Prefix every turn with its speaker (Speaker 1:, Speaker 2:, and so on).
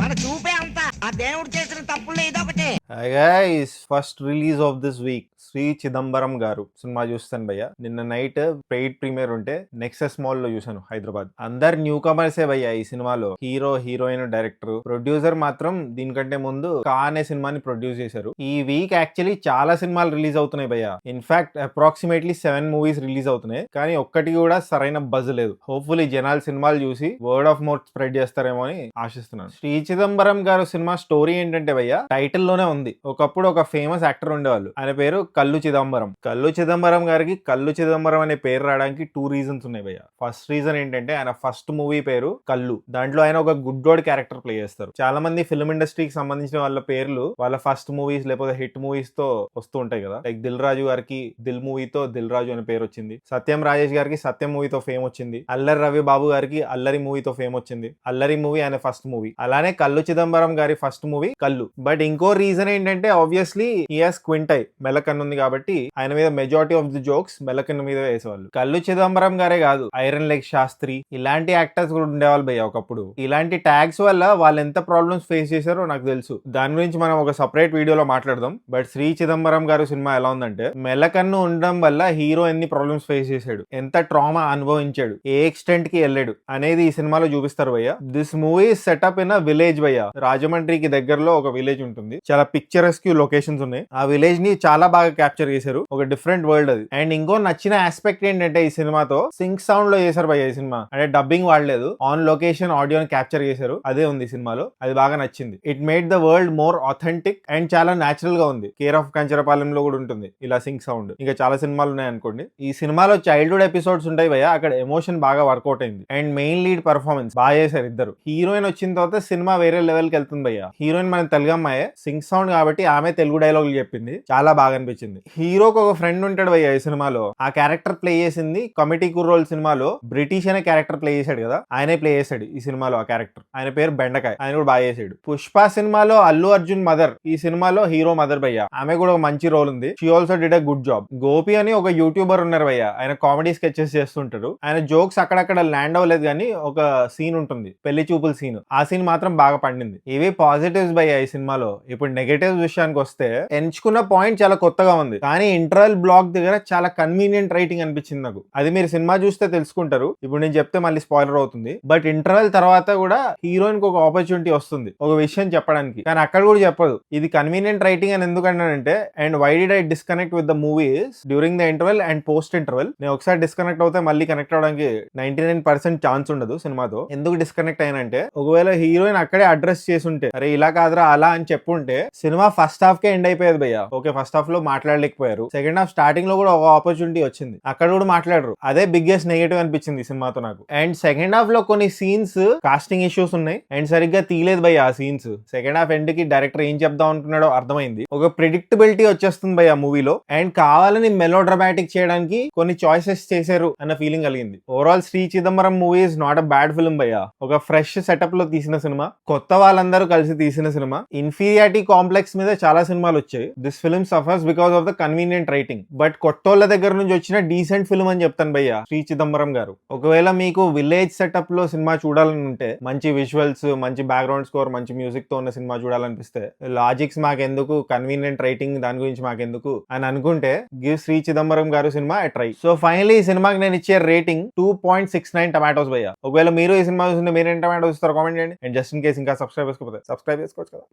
Speaker 1: మన చూపే అంతా ఆ దేవుడు చేసిన తప్పుల్లో ఇదొకటి.
Speaker 2: Hi guys, first release of this week Shri Chidambaram గారు సినిమా చూస్తాను భయ్య. నిన్న నైట్ పెయిడ్ ప్రీమియర్ ఉంటే నెక్సెస్ మాల్ లో చూసాను హైదరాబాద్. అందరు న్యూ కమర్సే భయ్య ఈ సినిమాలో. హీరో, హీరోయిన్, డైరెక్టర్, ప్రొడ్యూసర్ మాత్రం దీనికంటే ముందు కా అనే సినిమాని ప్రొడ్యూస్ చేశారు. ఈ వీక్ యాక్చువల్లీ చాలా సినిమాలు రిలీజ్ అవుతున్నాయి భయ్య. ఇన్ఫాక్ట్ అప్రాక్సిమేట్లీ 7 మూవీస్ రిలీజ్ అవుతున్నాయి, కానీ ఒక్కటి కూడా సరైన బజ్ లేదు. హోప్ఫుల్లీ జనాలు సినిమాలు చూసి వర్డ్ ఆఫ్ మౌత్ స్ప్రెడ్ చేస్తారేమో అని ఆశిస్తున్నాను. శ్రీ చిదంబరం గారు సినిమా స్టోరీ ఏంటంటే భయ్య, టైటిల్ లోనే ఉంది. ఒకప్పుడు ఒక ఫేమస్ యాక్టర్ ఉండేవాళ్ళు, ఆయన పేరు కల్లు చిదంబరం. కల్లు చిదంబరం గారికి కల్లు చిదంబరం అనే పేరు రావడానికి 2 రీజన్స్ ఉన్నాయి భయ్య. ఫస్ట్ రీజన్ ఏంటంటే ఆయన ఫస్ట్ మూవీ పేరు కల్లు. దాంట్లో ఆయన ఒక గుడ్డోడ్ క్యారెక్టర్ ప్లే చేస్తారు. చాలా మంది ఫిల్మ్ ఇండస్ట్రీకి సంబంధించిన వాళ్ళ పేర్లు వాళ్ళ ఫస్ట్ మూవీస్ లేకపోతే హిట్ మూవీస్ తో వస్తూ ఉంటాయి కదా. లైక్ దిల్ రాజు గారికి దిల్ మూవీతో దిల్ రాజు అనే పేరు వచ్చింది. సత్యం రాజేష్ గారికి సత్యం మూవీతో ఫేమ్ వచ్చింది. అల్లరి రవి బాబు గారికి అల్లరి మూవీతో ఫేమ్ వచ్చింది. అల్లరి మూవీ ఆయన ఫస్ట్ మూవీ. అలానే కల్లు చిదంబరం గారి ఫస్ట్ మూవీ కల్లు. బట్ ఇంకో రీజన్ ఏంటంటే obviously he has squint eye, మెలకన్ ఉంది కాబట్టి ఆయన మీద మెజారిటీ ఆఫ్ ది జోక్స్ మెలకన్ మీద వేసేవాళ్ళు. కల్లు చిదంబరం గారే కాదు, ఐరన్ లెగ్ శాస్త్రి ఇలాంటి యాక్టర్స్ కూడా ఉండేవాళ్ళు భయ్య ఒకప్పుడు. ఇలాంటి ట్యాగ్స్ వల్ల వాళ్ళు ఎంత ప్రాబ్లమ్స్ ఫేస్ చేశారో నాకు తెలుసు. దాని గురించి మనం ఒక సపరేట్ వీడియోలో మాట్లాడదాం. బట్ శ్రీ చిదంబరం గారు సినిమా ఎలా ఉందంటే, మెలకన్ను ఉండడం వల్ల హీరో ఎన్ని ప్రాబ్లమ్స్ ఫేస్ చేశాడు, ఎంత ట్రామా అనుభవించాడు, ఏ ఎక్స్టెంట్ కి వెళ్ళాడు అనేది ఈ సినిమాలో చూపిస్తారు భయ్య. This movie setup in a village భయ్య. రాజమండ్రికి దగ్గరలో ఒక విలేజ్ ఉంటుంది. చాలా పిక్చరస్క్యూ లొకేషన్స్ ఉన్నాయి. ఆ విలేజ్ ని చాలా బాగా క్యాప్చర్ చేశారు. ఒక డిఫరెంట్ వరల్డ్ అది. అండ్ ఇంకో నచ్చిన ఆస్పెక్ట్ ఏంటంటే ఈ సినిమాతో సింక్ సౌండ్ లో చేశారు భయ్య ఈ సినిమా. అంటే డబ్బింగ్ వాడలేదు, ఆన్ లొకేషన్ ఆడియోని క్యాప్చర్ చేశారు. అదే ఉంది సినిమాలో, అది బాగా నచ్చింది. It made the world more authentic and చాలా న్యాచురల్ గా ఉంది. కేర్ ఆఫ్ కంచరపాలెంలో కూడా ఉంటుంది ఇలా సింక్ సౌండ్. ఇంకా చాలా సినిమాలు ఉన్నాయి అనుకోండి. ఈ సినిమాలో చైల్డ్హుడ్ ఎపిసోడ్స్ ఉంటాయి భయ్య, అక్కడ ఎమోషన్ బాగా వర్కౌట్ అయింది. అండ్ మెయిన్ లీడ్ పర్ఫార్మెన్స్ బాగా చేశారు ఇద్దరు. హీరోయిన్ వచ్చిన తర్వాత సినిమా వేరే లెవెల్ కి వెళ్తుంది భయ్య. హీరోయిన్ మన తెలుగు అమ్మాయే, సింక్ సౌండ్ కాబట్టి ఆమె తెలుగు డైలాగులు చెప్పింది, చాలా బాగా అనిపించింది. హీరోకి ఒక ఫ్రెండ్ ఉంటాడు భయ్య ఈ సినిమాలో. ఆ క్యారెక్టర్ ప్లే చేసింది కమిటీ కుర్రోల్ సినిమాలో బ్రిటిష్ అనే క్యారెక్టర్ ప్లే చేశాడు కదా, ఆయనే ప్లే చేశాడు ఈ సినిమాలో ఆ క్యారెక్టర్. ఆయన పేరు బెండకాయ, ఆయన కూడా బాగా చేశాడు. పుష్ప సినిమాలో అల్లు అర్జున్ మదర్, ఈ సినిమాలో హీరో మదర్ భయ్య. ఆమె కూడా ఒక మంచి రోల్ ఉంది. She also did a good job. Gopi అని ఒక యూట్యూబర్ ఉన్నారు భయ్య, ఆయన కామెడీ స్కెచెస్ చేస్తుంటారు. ఆయన జోక్స్ అక్కడక్కడ ల్యాండ్ అవ్వలేదు, కానీ ఒక సీన్ ఉంటుంది పెళ్లి చూపుల సీన్, ఆ సీన్ మాత్రం బాగా పండింది. ఇవి పాజిటివ్స్ భయ్య ఈ సినిమాలో. ఇప్పుడు నెగటివ్స్ విషయానికి వస్తే, ఎంచుకున్న పాయింట్ చాలా కొత్తగా ఉంది, కానీ ఇంటర్వెల్ బ్లాక్ దగ్గర చాలా కన్వీనియంట్ రైటింగ్ అనిపించింది నాకు. అది మీరు సినిమా చూస్తే తెలుసుకుంటారు. ఇప్పుడు నేను చెప్తే మళ్ళీ స్పాయిలర్ అవుతుంది. బట్ ఇంటర్వెల్ తర్వాత కూడా హీరోయిన్ కి ఒక ఆపర్చునిటీ వస్తుంది ఒక విషయం చెప్పడానికి, కానీ అక్కడ కూడా చెప్పదు. ఇది కన్వీనియంట్ రైటింగ్ అని ఎందుకంటానంటే, and why did I disconnect with the movies during the interval and post interval. నేను ఒకసారి డిస్కనెక్ట్ అవుతే మళ్ళీ కనెక్ట్ అవడానికి 99% ఛాన్స్ ఉండదు సినిమాతో. ఎందుకు డిస్కనెక్ట్ అయినంటే, ఒకవేళ హీరోయిన్ అక్కడే అడ్రస్ చేసి ఉంటే, అరే ఇలా కాదురా అలా అని చెప్పుంటే సినిమా ఫస్ట్ హాఫ్ కే ఎండ్ అయిపోయేది భయ్య. ఓకే, ఫస్ట్ హాఫ్ లో మాట్లాడలేకపోయారు, సెకండ్ హాఫ్ స్టార్టింగ్ లో కూడా ఒక ఆపర్చునిటీ వచ్చింది, అక్కడ కూడా మాట్లాడరు. అదే బిగ్గెస్ట్ నెగటివ్ అనిపించింది ఈ సినిమాతో నాకు. అండ్ సెకండ్ హాఫ్ లో కొన్ని సీన్స్ కాస్టింగ్ ఇష్యూస్ ఉన్నాయి, అండ్ సరిగ్గా తీయలేదు భయ్య ఆ సీన్స్. సెకండ్ హాఫ్ ఎండ్ కి డైరెక్టర్ ఏం చెప్దాం అనుకున్నాడో అర్థమైంది. ఒక ప్రిడిక్టబిలిటీ వచ్చేస్తుంది భయ్య మూవీలో, అండ్ కావాలని మెలో డ్రామాటిక్ చేయడానికి కొన్ని చాయిసెస్ చేశారు అన్న ఫీలింగ్ కలిగింది. Overall Shri Chidambaram movie is not a bad film భయ్య. ఒక ఫ్రెష్ సెటప్ లో తీసిన సినిమా, కొత్త వాళ్ళందరూ కలిసి తీసిన సినిమా. ఇన్ఫీరియారిటీ కాంప్లెక్స్ మీద చాలా సినిమాలు వచ్చాయి. This film suffers because of the convenient writing. But కొత్తోళ్ళ దగ్గర నుంచి వచ్చిన డీసెంట్ ఫిల్మ్ అని చెప్తాను భయ్య శ్రీ చిదంబరం గారు. ఒకవేళ మీకు విలేజ్ సెటప్ లో సినిమా చూడాలని ఉంటే, మంచి విజువల్స్, మంచి బ్యాక్గ్రౌండ్ స్కోర్, మంచి మ్యూజిక్ తో ఉన్న సినిమా చూడాలనిపిస్తే, లాజిక్స్ మాకెందుకు, కన్వీనియంట్ రైటింగ్ దాని గురించి మాకెందుకు అని అనుకుంటే, గివ్ శ్రీ చిదంబరం గారు సినిమా ఎ ట్రై. సో ఫైనలీ ఈ సినిమాకి నేను ఇచ్చే రేటింగ్ 2.69 టమాటోస్ భయ్య. ఒకవేళ మీరు ఈ సినిమా చూస్తుంటే మీరేం టమాటోస్ ఇస్తారు కామెంట్ చేయండి. అండ్ జస్ట్ ఇన్ కేస్ ఇంకా సబ్స్క్రైబ్ చేసుకోకపోతే సబ్స్క్రైబ్ చేసుకోవచ్చు కదా.